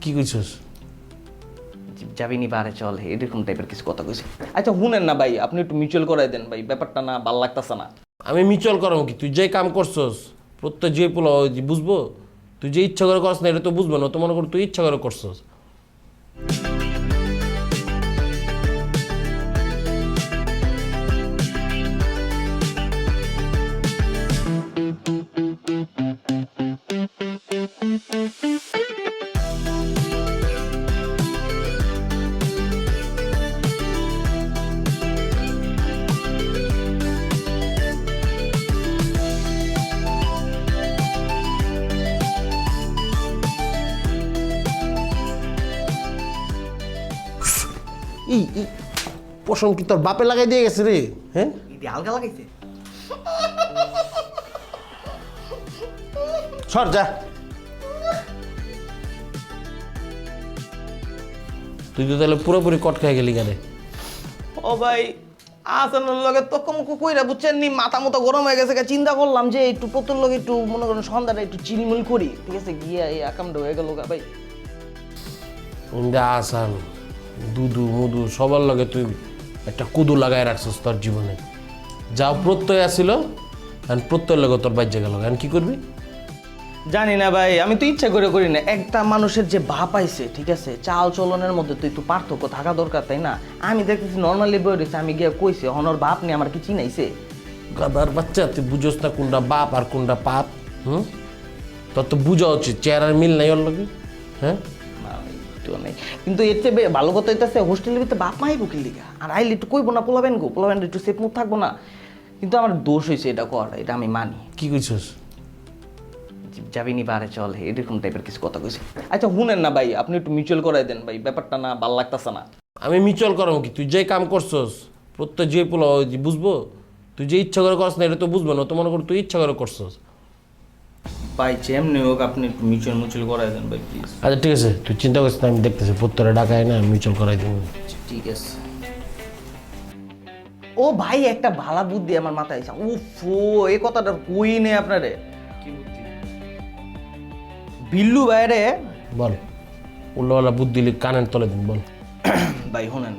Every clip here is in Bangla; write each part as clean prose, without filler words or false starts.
কি কইছস? যাবিনি বারে চল এরকম টাইপের কিছু কথা কইছি। আচ্ছা শুনেন না ভাই, আপনি একটু মিউচুয়াল করাই দেন ভাই, ব্যাপারটা না ভাল লাগতাছে না। আমি মিউচুয়াল করাম কি? তুই যে কাম করছস প্রত্যেক যে পোলা বুঝবো? তুই যে ইচ্ছা করে করছ না এটা তো বুঝবো না। তো মনে কর তুই ইচ্ছা করে করছস। এই পশম কি তোর বাপে লাগাই দিয়ে গেছে রে? হ্যাঁ, ইদি হালকা লাগাইছে। সর যা। তুই তো তাহলে পুরোপুরি কট খেয়ে গেলি কেন? ও ভাই আসানোর লগে তো কম কইরা বুঝছেন নি, মাথা মতো গরম হয়ে গেছে। চিন্তা করলাম যে একটু প্রতুর লগে একটু মনে করেন সন্ধ্যাটা একটু চিলমিল করি, ঠিক আছে, গিয়া এই আকামটা হয়ে গেল গা ভাই। আসান দুদু মুদু সবার লগে তুই একটা কুদু লাগাই রাখছিস তোর জীবনে। যা প্রত্যয় আসিল প্রত্যয়ের লগে তোর বাজ্যে গেল, এখন কি করবি? জানি না ভাই, আমি তো ইচ্ছা করে করি না। একটা মানুষের যে ভাব আইছে, ঠিক আছে, চাল চলনের মধ্যে তো একটু পার্থক্য থাকা দরকার, তাই না? আমি দেখতেছি নর্মালি বই রয়েছে, আমি গিয়ে কইছি হনর বাপ নিয়ে আমার কি চিনাইছে? গাদার বাচ্চা, তুই বুঝোস না কোনটা বাপ আর কোনটা পাপ? তোর তো বুঝা উচিত, চেহারার মিল নাই ওর লগে। হ্যাঁ, কিন্তু এর চেয়ে ভালো কথা হইতেছে হোস্টেলের ভিতরে বাপ মাই বুকির লিগা, আর আইলে একটু কইবো না পোলাবেন গো, পোলাবেন একটু সেফ মুখ থাকবো না। কিন্তু আমার দোষ হয়েছে এটা কর, এটা আমি মানি। কি কইছস? যাবিনি বারে চল এরকম টাইপের কিছু কথা কইছি। আচ্ছা শুনেন না ভাই, আপনি একটু মিউচুয়াল করাই দেন ভাই, ব্যাপারটা না ভাল লাগতাছে না। আমি মিউচুয়াল করাম কি? তুই যে কাম করছস প্রত্যেক যে পোলা বুঝবো? তুই যে ইচ্ছা করে করছ না এটা তো বুঝবো না। তো মনে কর তুই ইচ্ছা করে করছস। ভাই যেমনি হোক আপনি একটু মিউচুয়াল করাই দেন ভাই প্লিজ। আচ্ছা ঠিক আছে, তুই চিন্তা করছিস না, আমি দেখতেছি প্রত্যেকটা ডাকায় না মিউচুয়াল করাই দিব। ঠিক আছে। ও ভাই একটা ভালা বুদ্ধি আমার মাথায় আইছে। উফ, এই কথাটা কই নেই আপনারে। কি বুদ্ধি? বিল্লু ভাইরে বল, উল্লাওয়ালা বুদ্ধি কানের তলে দিন, বল। ভাই শুনেন,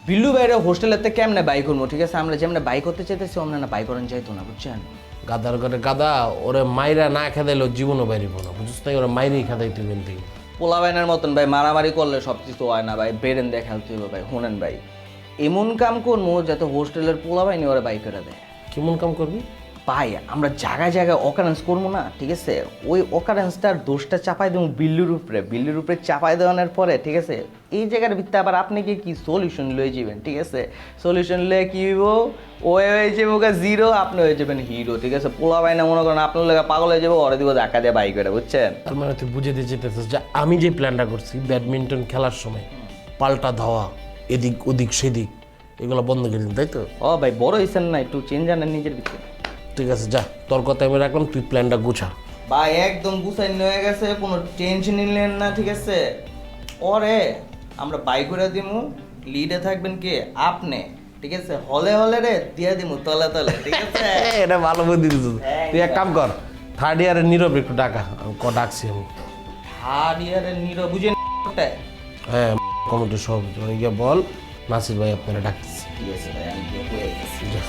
বিল্লু ভাইরে হোস্টেলেতে কেমনে বাই করবো, ঠিক আছে? আমরা যেমন বাই করতে চাইতেছি অমনে না বাই করেন যাইতো না, বুঝছেন? গাদার ঘরে গাদা, ওরে মাইরা না খেদাইলেও জীবনও বাইরিব না, বুঝছিস তাই? ওরা মাইরেই খেদাই তুই বলতে। পোলা বাইনের মতন ভাই মারামারি করলে সব কিছু হয় না ভাই, বেরেন দিয়ে খেলতে হবে ভাই। শুনেন ভাই, এমন কাম করবো যাতে হোস্টেলের পোলা বাইনি ওরা বাই করে দেয়। কেমন কাম করবি? ভাই আমরা জায়গায় জায়গায় অকারেন্স করবো না, ঠিক আছে? ওই অকারেন্সটার দোষটা চাপাই দেবো বিল্লুর উপরে। বিল্লুর উপরে চাপাই দেওয়ানোর পরে, ঠিক আছে, এই জায়গার ভিত্তিতে আবার আপনি কি সলিউশন লয়ে যাবেন, ঠিক আছে? সলিউশন লয়ে কি হইব, ও হয়ে যাবো জিরো, আপনি হয়ে যাবেন হিরো, ঠিক আছে? পোলা বাইনা মনে করেন আপনার লোক পাগল হয়ে যাবো, ওরা দিব ধাক্কা দিয়ে বাই করে, বুঝছেন? তার মানে তুই বুঝে দিয়ে যেতেছিস যে আমি যে প্ল্যানটা করছি ব্যাডমিন্টন খেলার সময় পাল্টা ধাওয়া, এদিক ওদিক সেদিক, এগুলো বন্ধ করে দিন, তাই তো? ও ভাই বড় হয়েছেন না, একটু চেঞ্জ আনেন নিজের ভিতরে। ঠিক আছে, যা, তোর কথা আমি রাখলাম, তুই প্ল্যানটা গুছা। ভাই একদম গুছাই হয়ে গেছে, কোনো টেনশন নিলেন না, ঠিক আছে? ওরে আমরা বাই করে দিমু, লিডে থাকবেন কে? আপনি, ঠিক আছে? হলে হলে রে দিয়ে দিমু তলে তলে, ঠিক আছে? এটা ভালো বুদ্ধি দিছিস। তুই এক কাম কর, থার্ড ইয়ারের নীরব একটু ডাকা, ডাকছি আমি। থার্ড ইয়ারের নীরব বুঝে হ্যাঁ, কমিটি সব গিয়ে বল নাসির ভাই আপনারা ডাকতেছি। ঠিক আছে ভাই, আমি গিয়ে বলে দিচ্ছি। যা।